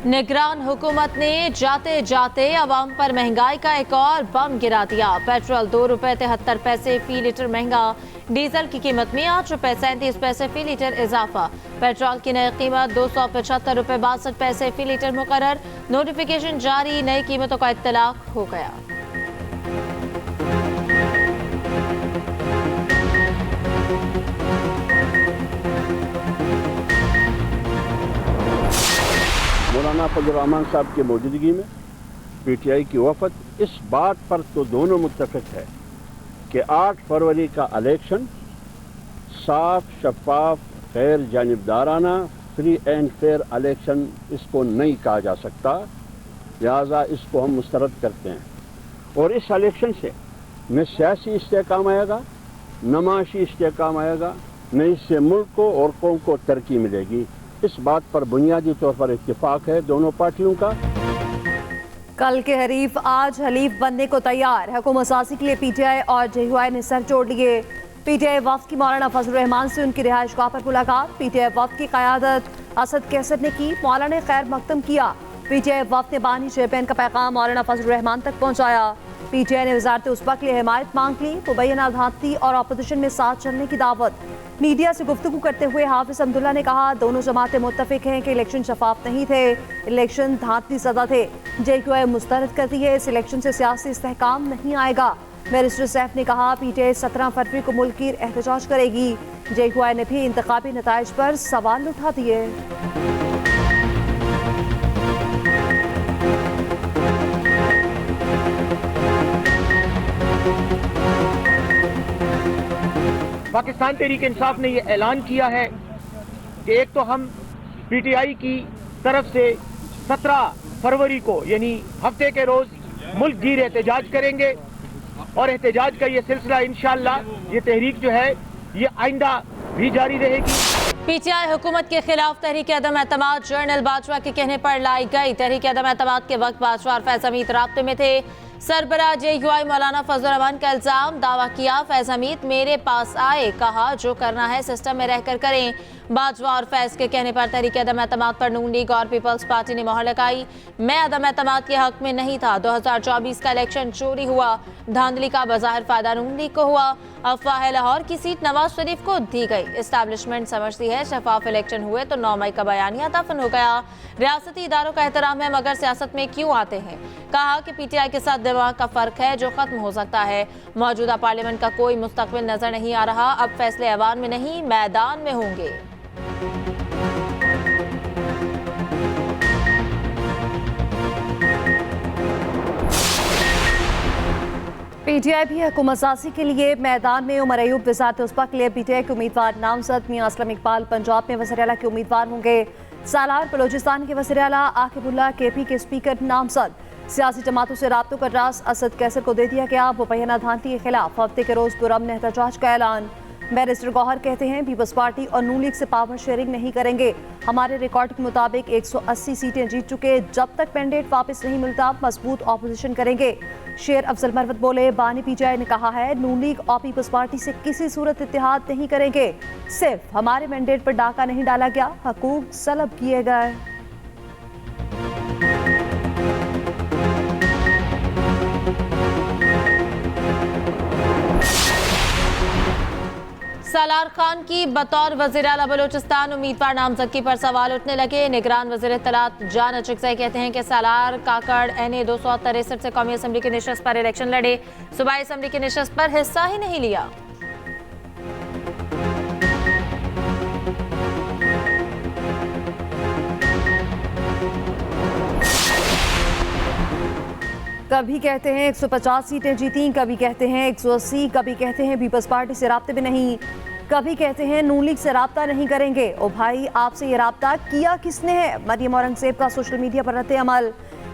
निगरान हुकूमत ने जाते जाते अवाम पर महंगाई का एक और बम गिरा दिया। पेट्रोल 2 रुपए 73 पैसे फी लीटर महंगा, डीजल की कीमत में 8 रुपए 37 पैसे फी लीटर इजाफा। पेट्रोल की नई कीमत 275 रुपए 62 पैसे फी लीटर मुकर्रर। नोटिफिकेशन जारी, नई कीमतों का इत्तलाक हो गया। मौलाना फजल रहमान साहब की मौजूदगी में पीटीआई की वफद इस बात पर तो दोनों मुत्तफिक है कि 8 फरवरी का इलेक्शन साफ, शफाफ, गैर जानिबदाराना, फ्री एंड फेयर इलेक्शन इसको नहीं कहा जा सकता, लिहाजा इसको हम मुस्तरद करते हैं। और इस इलेक्शन से न सियासी इस्तेहकाम आएगा, न माशी इस्तेहकाम आएगा, न इससे मुल्क को और कौम को तरक्की मिलेगी। इस बात पर बुनियादी तौर पर इत्तेफाक है दोनों पार्टियों का। कल के हरीफ आज हलीफ बनने को तैयार। हुकूमत साजी के लिए पीटीआई और जेयूआई ने सर जोड़ लिए। पीटीआई वफ्द की मौलाना फजल रहमान से उनकी रिहाइशगाह पर मुलाकात। पीटीआई वफ्द की क़यादत असद कैसर ने की, मौलाना ने खैर मकदम किया। पीटीआई वफ्द ने बानी चेयरमैन का पैगाम मौलाना फजल रहमान तक पहुँचाया। पीटीआई ने वजारत उस्मा के लिए हिमायत मांग ली। मुबैना धांधली और अपोजिशन में साथ चलने की दावत। मीडिया से गुफ्तगू करते हुए हाफिज अब्दुल्ला ने कहा, दोनों जमातें मुत्तफिक हैं कि इलेक्शन शफाफ नहीं थे, इलेक्शन धांधली ज़दा थे। जेक्यूआई मुस्तरद करती है, इस इलेक्शन से सियासी इस्तेहकाम नहीं आएगा। बैरिस्टर सैफ ने कहा, पीटीआई 17 फरवरी को मुल्क की एहतजाज करेगी। जेक्यूआई ने भी इंतखाबी नताइज पर सवाल उठा दिए। पाकिस्तान तहरीक इंसाफ ने यह ऐलान किया है कि एक तो हम पीटीआई की तरफ से 17 फरवरी को यानी हफ्ते के रोज मुल्क गिर एहतजाज करेंगे और एहतजाज का ये सिलसिला इंशाअल्लाह ये तहरीक जो है ये आइंदा भी जारी रहेगी। पीटीआई हुकूमत के खिलाफ तहरीक अदम एतमाद जनरल बाजवा के कहने पर लाई गई। तहरीक अदम एतमाद के वक्त बाजवा और फैज़ हमीद राब्ते में थे। सरबराह जेयूआई मौलाना फजल रहमान का इल्जाम, दावा किया फैज़ हमीद मेरे पास आए, कहा जो करना है सिस्टम में रहकर करें। बाजवा और फैज़ के कहने पर तहरीक अदम एतमाद पर नून लीग और पीपल्स पार्टी ने मोहर लगाई। मैं अदम एतमाद के हक में नहीं था। 2024 का इलेक्शन चोरी हुआ, धांधली का बज़ाहिर फायदा नून लीग को हुआ। अफवाह है लाहौर की सीट नवाज शरीफ को दी गई। इस्टेब्लिशमेंट समझती है शफाफ इलेक्शन हुए तो 9 मई का बयानिया दफन हो गया। रियासती इदारों का एहतराम है मगर सियासत में क्यों आते हैं। कहा कि पीटीआई के साथ दिमाग का फर्क है जो खत्म हो सकता है। मौजूदा पार्लियामेंट का कोई मुस्तकबिल नजर नहीं आ रहा। अब फैसले ऐवान में नहीं मैदान में होंगे। पीटीआई भी हुकूमत साजी के लिए मैदान में। उमर अयूब वज़ारत उस्मा के लिए पीटीआई के उम्मीदवार नामजद। मियां असलम इकबाल पंजाब में वज़ीर आला के उम्मीदवार होंगे। सालार बलोचिस्तान के वज़ीर आला आकिबुल्लाह केपी के स्पीकर नामजद। सियासी जमातों से राब्तों का रास असद कैसर को दे दिया गया। मुबैना धांधली के खिलाफ हफ्ते के रोज पुरअमन एहतजाज का ऐलान। बैरिस्टर गौहर कहते हैं पीपल्स पार्टी और नून लीग से पावर शेयरिंग नहीं करेंगे। हमारे रिकॉर्ड के मुताबिक 180 सीटें जीत चुके, जब तक मैंडेट वापस नहीं मिलता मजबूत ऑपोजिशन करेंगे। शेर अफजल मरवत बोले, बानी पीटीआई ने कहा है नून लीग और पीपल्स पार्टी से किसी सूरत इत्तेहाद नहीं करेंगे। सिर्फ हमारे मैंडेट पर डाका नहीं डाला गया, हकूक सलब किए गए। सालार खान की बतौर वज़ीर आला बलोचिस्तान उम्मीदवार नामजदगी पर सवाल उठने लगे। निगरान वज़ीर इत्तलात जान अचकज़ई कहते हैं कि सालार काकड़ NA 263 से कौमी असम्बली की नशस्त पर इलेक्शन लड़े, सूबाई असम्बली की नशस्त पर हिस्सा ही नहीं लिया। कभी कहते हैं 150 सीटें जीती, कभी कहते हैं 180, कभी कहते हैं पीपल्स पार्टी से राब्ते में नहीं, कभी कहते हैं नून लीग से राब्ता नहीं करेंगे। ओ भाई, आपसे ये राब्ता किया किसने है? मरियम औरंगजेब का सोशल मीडिया पर रद्द अमल।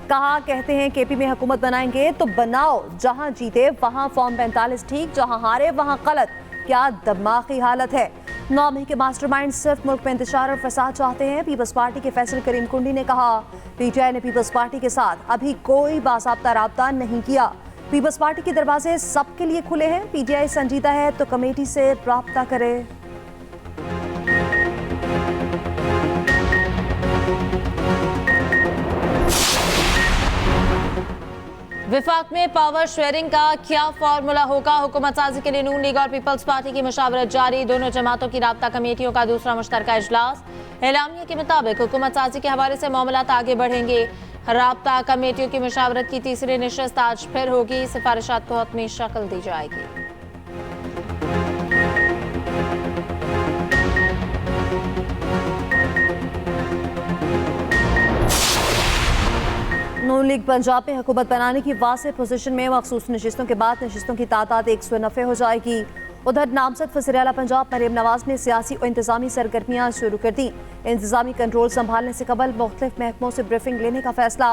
कहा कहते हैं केपी में हुकूमत बनाएंगे तो बनाओ, जहां जीते वहां फॉर्म 45 ठीक, जहां हारे वहां गलत। क्या दिमागी हालत है। 9 मई के मास्टरमाइंड सिर्फ मुल्क में इंतशार और फसाद चाहते हैं। पीपल्स पार्टी के फैसल करीम कुंडी ने कहा, पीटीआई ने पीपल्स पार्टी के साथ अभी कोई बासाब्ता राब्ता नहीं किया। पीपल्स पार्टी के दरवाजे सबके लिए खुले हैं। पीटीआई संजीदा है तो कमेटी से राब्ता करे। विफाक में पावर शेयरिंग का क्या फॉर्मूला होगा? हुकूमत साजी के लिए नून लीग और पीपल्स पार्टी की मशावरत जारी। दोनों जमातों की राब्ता कमेटियों का दूसरा मुश्तरका इजलास। एलामिया के मुताबिक हुकूमत साजी के हवाले से मामलात आगे बढ़ेंगे। राब्ता कमेटियों की मशावरत की तीसरी नशस्त आज फिर होगी। सिफारिशात को हतमी शक्ल दी जाएगी। नून लीग पंजाब में हुकूमत बनाने की वाज़ेह पोजीशन में मखसूस नशिस्तों के बाद नशिस्तों की तादाद 190 हो जाएगी। उधर नामजद वज़ीर आला पंजाब मरीम नवाज ने सियासी और इंतजामी सरगर्मियाँ शुरू कर दी। इंतजामी कंट्रोल संभालने से कबल मुख्तलिफ महकमों से ब्रीफिंग लेने का फैसला।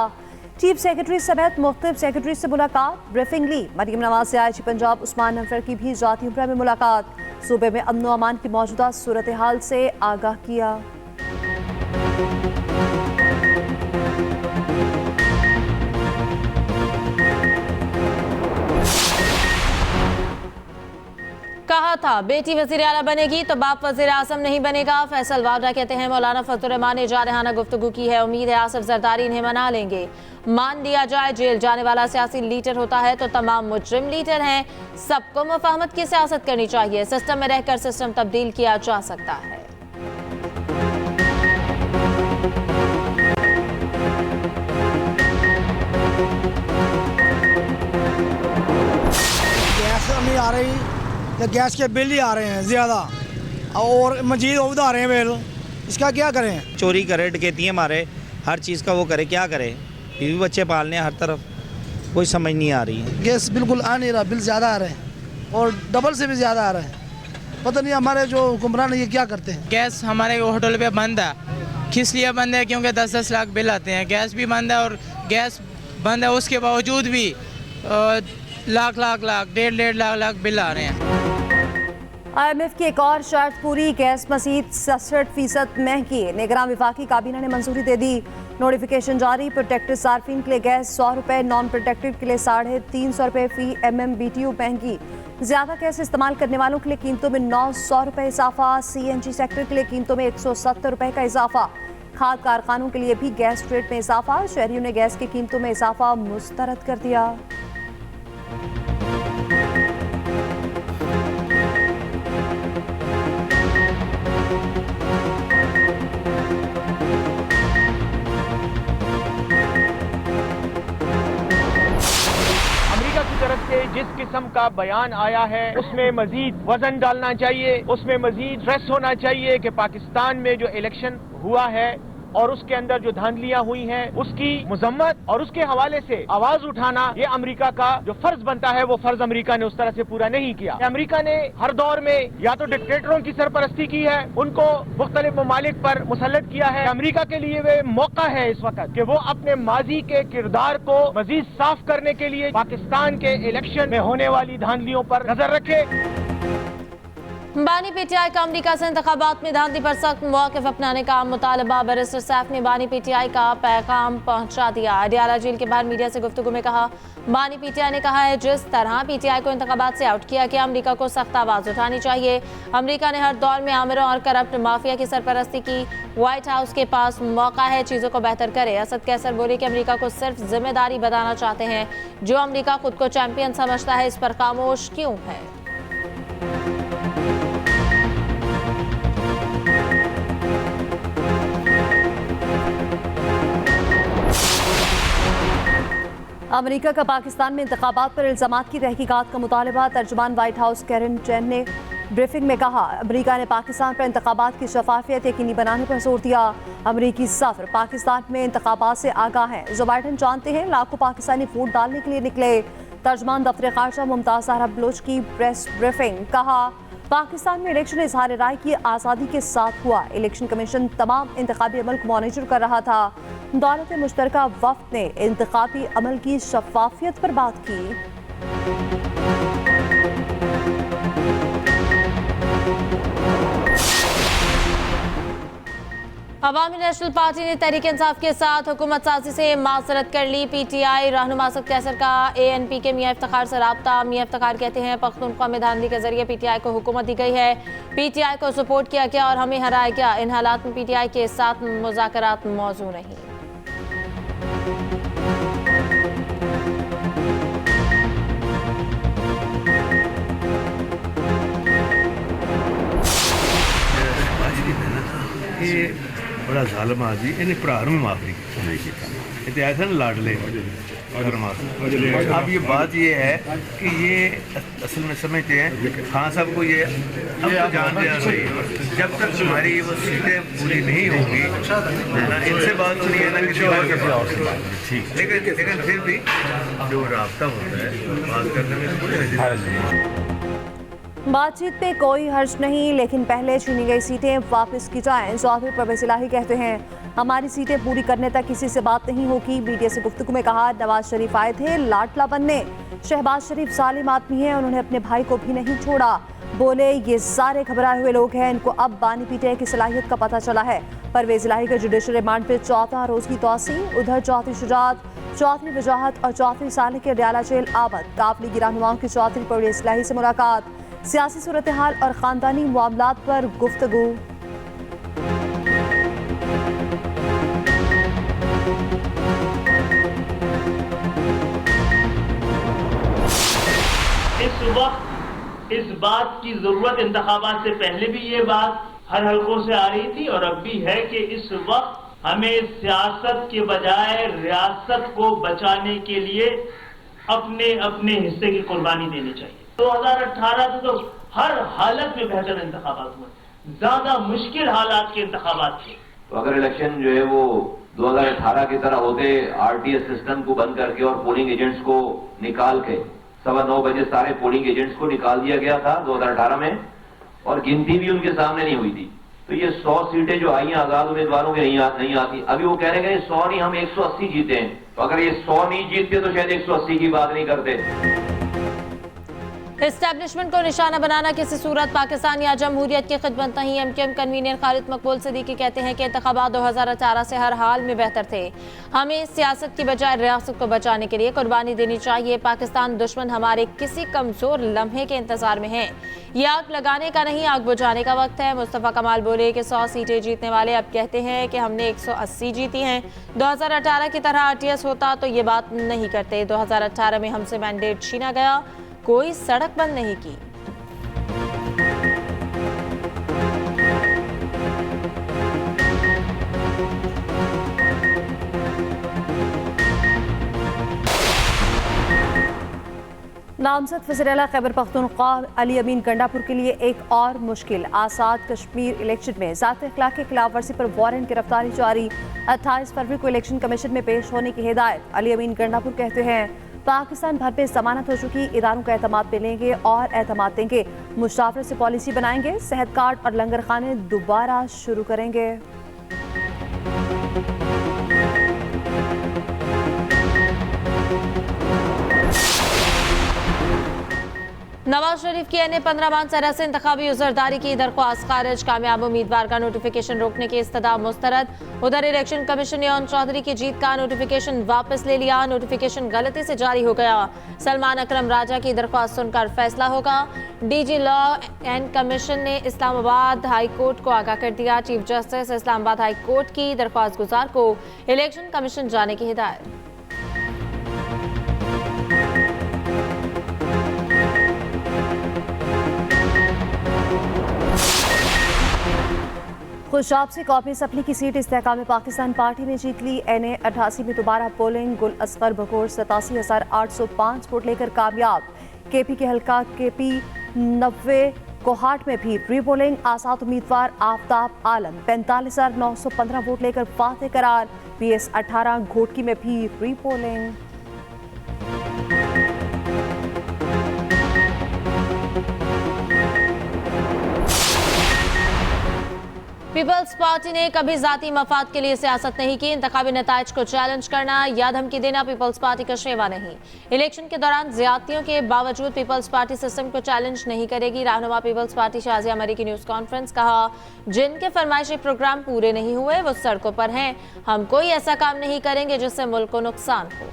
चीफ सेक्रेटरी समेत मुख्तलिफ सेक्रेटरी से मुलाकात, ब्रीफिंग ली। मरीम नवाज से IG पंजाब उस्मान नफर की भी जाती उम्र में मुलाकात। सूबे में अमन व अमान की मौजूदा सूरत हाल से आगाह किया। कहा था बेटी वज़ीर आला बनेगी तो बाप वज़ीर आज़म नहीं बनेगा। फैसल वाडा कहते हैं मौलाना फजल रहमान ने जारहाना गुफ्तगू की है। उम्मीद है आसिफ जरदारी इन्हें मना लेंगे। मान लिया जाए जेल जाने वाला सियासी लीडर होता है तो तमाम मुजरिम लीडर हैं। सबको मुफाहमत की सियासत करनी चाहिए। सिस्टम में रहकर सिस्टम तब्दील किया जा सकता है। गैस नहीं आ रही तो गैस के बिल ही आ रहे हैं ज़्यादा और मजीद और आ रहे हैं बिल। इसका क्या करें? चोरी करे, डकैतियाँ मारे, हर चीज़ का वो करे, क्या करे? बीवी बच्चे पालने हर तरफ, कोई समझ नहीं आ रही है। गैस बिल्कुल आ नहीं रहा, बिल ज़्यादा आ रहे हैं और डबल से भी ज़्यादा आ रहे हैं। पता नहीं हमारे जो हुक्मरान ये क्या करते हैं। गैस हमारे होटल पे बंद है। किस लिए बंद है? क्योंकि 10-10 लाख बिल आते हैं। गैस भी बंद है और गैस बंद है उसके बावजूद भी लाख 1.5 लाख बिल आ रहे हैं। IMF की एक और शर्त पूरी, गैस मज़ीद 67% महंगी। निगरान विफाकी काबीना ने मंजूरी दे दी। नोटिफिकेशन जारी। प्रोटेक्टेड सार्फिन के लिए गैस 100 रुपये, नॉन प्रोटेक्टेड के लिए 350 रुपये फी MMBTU महंगी। ज़्यादा गैस इस्तेमाल करने वालों के लिए कीमतों में 900 रुपये इजाफा। CNG सेक्टर के लिए कीमतों में 170 रुपये का इजाफा। खाद कारखानों के लिए भी गैस रेट में इजाफा। शहरियों ने गैस की कीमतों में इजाफा मुस्तरद कर दिया। तरफ से जिस किस्म का बयान आया है उसमें मजीद वजन डालना चाहिए, उसमें मजीद स्ट्रेस होना चाहिए कि पाकिस्तान में जो इलेक्शन हुआ है और उसके अंदर जो धांधलियां हुई हैं उसकी मजम्मत और उसके हवाले से आवाज उठाना ये अमेरिका का जो फर्ज बनता है वो फर्ज अमेरिका ने उस तरह से पूरा नहीं किया। अमेरिका ने हर दौर में या तो डिक्टेटरों की सरपरस्ती की है, उनको मुख्तलिफ ममालिक पर मुसल्लत किया है। अमेरिका के लिए वे मौका है इस वक्त कि वो अपने माजी के किरदार को मजीद साफ करने के लिए पाकिस्तान के इलेक्शन में होने वाली धांधलियों पर नजर रखे। बानी PTI का अमरीका से इंतखाबात में धांधली पर सख्त मौक़िफ़ अपनाने का मुतालबा। बैरिस्टर सैफ ने बानी PTI का पैगाम पहुंचा दिया। अडियाला जेल के बाहर मीडिया से गुफ्तगू में कहा, बानी PTI ने कहा है जिस तरह PTI को इंतखाबात से आउट किया गया, अमरीका को सख्त आवाज़ उठानी चाहिए। अमरीका ने हर दौर में आमिरों और करप्ट माफिया की सरपरस्ती की। व्हाइट हाउस के पास मौका है चीज़ों को बेहतर करे। असद कैसर बोले कि अमरीका को सिर्फ जिम्मेदारी बताना चाहते हैं। जो अमरीका खुद को चैंपियन समझता है इस पर खामोश क्यों है? अमेरिका का पाकिस्तान में इंतखाबात पर इल्जामात की तहकीकात का मुतालबा। तर्जुमान व्हाइट हाउस कैरन चैन ने ब्रीफिंग में कहा, अमेरिका ने पाकिस्तान पर इंतखाबात की शफाफियत यकीनी बनाने पर जोर दिया। अमेरिकी सफर पाकिस्तान में इंतखाबात से आगाह है। जो बाइडन जानते हैं लाखों पाकिस्तानी वोट डालने के लिए निकले। तर्जुमान दफ्तर खारजा मुमताज सहरा बलोच की प्रेस ब्रीफिंग, कहा पाकिस्तान में इलेक्शन इजहार राय की आज़ादी के साथ हुआ। इलेक्शन कमीशन तमाम इंतखाबी अमल को मॉनिटर कर रहा था। दौलत मुश्तरका वफ्द ने इंतखाबी अमल की शफाफियत पर बात की। अवामी नेशनल पार्टी ने तहरीक इंसाफ के साथ हुकूमत साजी से माजरत कर ली। PTI रहनुमा असद कैसर का ANP के मियां इफ्तिखार से राब्ता। मियां इफ्तिखार कहते हैं पख्तूनख्वा में धांधली के जरिए PTI को हुकूमत दी गई है। PTI को सपोर्ट किया गया और हमें हराया गया। इन हालात में PTI के साथ मुज़ाकरात मौजू नहीं। ਇਹ ਬੜਾ ਜ਼ਾਲਮ ਆਦਮੀ ਇਹਨੇ ਭਰਾ ਨੂੰ ਮਾਫ ਨਹੀਂ ਕੀਤਾ ਇਹ ਤੇ ऐसा ना लाडले और माफ अब ये बात ये है कि ये असल में समझते हैं खान साहब को ये अब तो जानते हैं सही जब तक हमारी वो सीटें पूरी नहीं होंगी ना इनसे बात नहीं है ना किसी और से ठीक लेकिन फिर भी जो राब्ता होता है बात करने में कोई बातचीत पे कोई हर्ज नहीं, लेकिन पहले छीनी गई सीटें वापस की जाएं। चौधरी परवेज इलाही कहते हैं हमारी सीटें पूरी करने तक किसी से बात नहीं होगी। मीडिया से गुफ्तगू में कहा नवाज शरीफ आए थे लाडला बनने, शहबाज शरीफ सालिम आदमी है, उन्होंने अपने भाई को भी नहीं छोड़ा। बोले ये सारे घबराए हुए लोग हैं, इनको अब बानी पीटीआई की सलाहियत का पता चला है। परवेज इलाही का जुडिशल रिमांड पे 14 रोज की तौसी। उधर चौधरी शुजात, चौधरी वजाहत और चौधरी साले के डयाला जेल आबद। काफ लीगी रहनुमाओं की चौधरी परवेज इलाही से मुलाकात, सियासी सूरत हाल और खानदानी मामलात पर गुफ्तगू। इस वक्त इस बात की जरूरत इंतखाबात से पहले भी ये बात हर हलकों से आ रही थी और अब भी है कि इस वक्त हमें सियासत के बजाय रियासत को बचाने के लिए अपने अपने हिस्से की कुर्बानी देनी चाहिए। 2018 तो हर हालत में बेहतर इंतखाबात हुए, ज्यादा मुश्किल हालात के इंतखाबात थे। तो अगर इलेक्शन जो है वो 2018 की तरह होते, आरटीएस सिस्टम को बंद करके और पोलिंग एजेंट्स को निकाल के 9:15 बजे सारे पोलिंग एजेंट्स को निकाल दिया गया था 2018 में, और गिनती भी उनके सामने नहीं हुई थी, तो ये 100 सीटें जो आई हैं आजाद उम्मीदवारों की नहीं आती। अभी वो कह रहे हैं 100 नहीं, हम 180 जीते हैं। तो अगर ये 100 नहीं जीतते तो शायद 180 की बात नहीं करते। एस्टैब्लिशमेंट को निशाना बनाना किसी सूरत पाकिस्तान या जमहूरियत की खिदमत नहीं। एमकेएम कन्वीनर खालिद मकबूल सिद्दीकी कहते हैं कि इंतखाबात 2018 से हर हाल में बेहतर थे। हमें सियासत की बजाय रियासत को बचाने के लिए कुर्बानी देनी चाहिए। पाकिस्तान दुश्मन हमारे किसी कमजोर लम्हे के इंतजार में है। ये आग लगाने का नहीं, आग बुझाने का वक्त है। मुस्तफा कमाल बोले कि 100 सीटें जीतने वाले अब कहते हैं कि हमने 180 जीती हैं। 2018 की तरह आरटीएस होता तो ये बात नहीं करते। 2018 में हमसे मैंडेट छीना गया, कोई सड़क बंद नहीं की। नामजद वज़ीर-ए-आला खैबर पख्तूनख्वा अली अमीन गंडापुर के लिए एक और मुश्किल। आज़ाद कश्मीर इलेक्शन में ज़ात अखलाक की खिलाफ वर्जी पर वारंट गिरफ्तारी जारी। 28 फरवरी को इलेक्शन कमीशन में पेश होने की हिदायत। अली अमीन गंडापुर कहते हैं पाकिस्तान भर में जमानत हो चुकी इदारों का एतमाद पे लेंगे और एतमाद देंगे। मुशावरे से पॉलिसी बनाएंगे। सेहत कार्ड और लंगर खाने दोबारा शुरू करेंगे। नवाज शरीफ की एनए 15 मानसरह से इंतखाबी उजरदारी की दरख्वास्त खारिज। कामयाब उम्मीदवार का नोटिफिकेशन रोकने की इस्तदा मुस्तरद। उधर इलेक्शन कमीशन ने ओन चौधरी की जीत का नोटिफिकेशन वापस ले लिया। नोटिफिकेशन गलती से जारी हो गया। सलमान अकरम राजा की दरख्वास्त सुनकर फैसला होगा। डीजी लॉ एंड कमीशन ने इस्लामाबाद हाई कोर्ट को आगाह कर दिया। Chief justice Islamabad high court की दरख्वास्त गुजार को इलेक्शन कमीशन जाने की हिदायत। खुशाब से कॉपी सप्ली की सीट इस्तेहकाम पाकिस्तान पार्टी ने जीत ली। एनए 88 में दोबारा पोलिंग। गुल असगर बकोर 87,805 वोट लेकर कामयाब। केपी के हल्का केपी 90 कोहाट में भी री पोलिंग। आजाद उम्मीदवार आफ्ताब आलम 45,915 वोट लेकर फाते करार। PS 18 घोटकी में भी री पोलिंग। पीपल्स पार्टी ने कभी जाती मफाद के लिए सियासत नहीं की। इंतखाबी नताइज को चैलेंज करना या धमकी देना पीपल्स पार्टी का शेवा नहीं। इलेक्शन के दौरान ज्यादतियों के बावजूद पीपल्स पार्टी सिस्टम को चैलेंज नहीं करेगी। रहनुमा पीपल्स पार्टी शाजिया मरी की न्यूज कॉन्फ्रेंस। कहा जिनके फरमाइशी प्रोग्राम पूरे नहीं हुए वो सड़कों पर हैं। हम कोई ऐसा काम नहीं करेंगे जिससे मुल्क को नुकसान हो।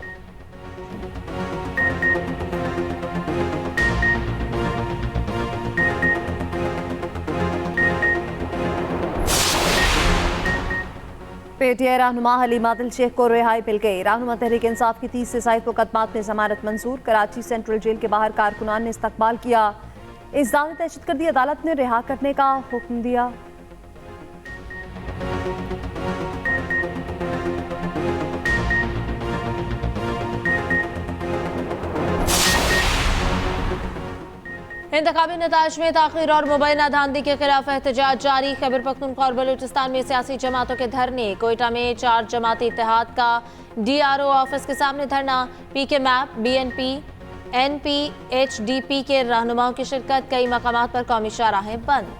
पीटीआई रहनुमा हलीमा दिल शेख को रिहाई मिल गई। रहनुमा तहरीक इंसाफ की 30 से ज़ायद मुकदमात में जमानत मंजूर। कराची सेंट्रल जेल के बाहर कारकुनान ने इस्तकबाल किया। इस दावे दहशतगर्दी अदालत ने रिहा करने का हुक्म दिया। इंतखाबी नताज में ताखीर और मुबैना धांधली के खिलाफ एहतजाज जारी। खैबर पख्तूनख्वा और बलूचिस्तान में सियासी जमातों के धरने। कोयटा में 4 जमाती इत्तेहाद का DRO ऑफिस के सामने धरना। PK map, BNP, NP, HDP के रहनुमाओं की शिरकत। कई मकामात पर कौमी शाहराहें बंद।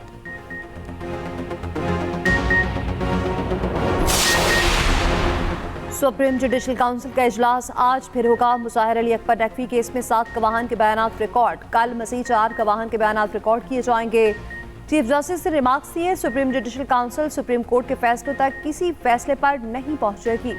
सुप्रीम जुडिशल काउंसिल का इजलास आज फिर होगा। मुज़ाहिर अली अकबर नकवी केस में 7 गवाहान के बयानात रिकॉर्ड। कल मज़ीद 4 गवाहान के बयानात रिकॉर्ड किए जाएंगे। चीफ जस्टिस ने रिमार्क्स दिए, supreme judicial council supreme court के फैसलों तक किसी फैसले पर नहीं पहुंचेगी।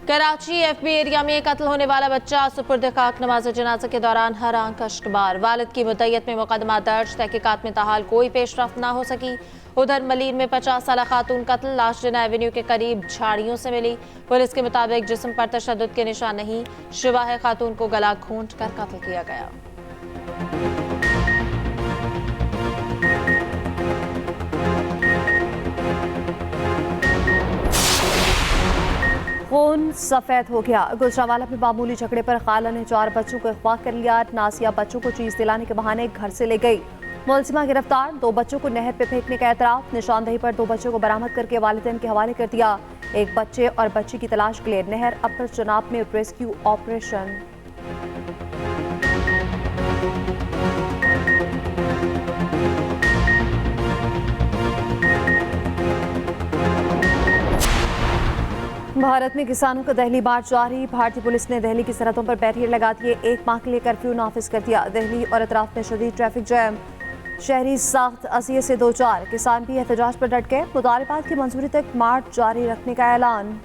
कराची FB एरिया में कत्ल होने वाला बच्चा सुपुर्द खाक। नमाज जनाजा के दौरान हर आंख कश्कबार। वालिद की मुद्दत में मुकदमा दर्ज। तहकीकात में ताहाल कोई पेशरफ्त ना हो सकी। उधर मलीर में 50 साल खातून कत्ल। लाश जिना एवेन्यू के करीब झाड़ियों से मिली। पुलिस के मुताबिक जिस्म पर तशद्दुद के निशान नहीं। शुबा है खातून को गला घोंट कर कत्ल किया गया। खून सफ़ेद हो गया। गुजरावाला में मामूली झगड़े पर खाला ने 4 बच्चों को अगवा कर लिया। नासिया बच्चों को चीज दिलाने के बहाने घर से ले गई। मुलजिमा गिरफ्तार। 2 बच्चों को नहर पे फेंकने का एतराफ। निशानदेही पर 2 बच्चों को बरामद करके वालिदैन के हवाले कर दिया। एक बच्चे और बच्ची की तलाश के लिए नहर अपर चनाब में रेस्क्यू ऑपरेशन। भारत में किसानों का दिल्ली मार्च जारी। भारतीय पुलिस ने दिल्ली की सरहदों पर बैरियर लगा दिए। 1 माह के लिए कर्फ्यू नाफिज कर दिया। दिल्ली और अतराफ में शदीद ट्रैफिक जैम। शहरी सख्त असियत से 2-4। किसान भी एहतजाज पर डट गए। मुतालिबात की मंजूरी तक मार्च जारी रखने का ऐलान।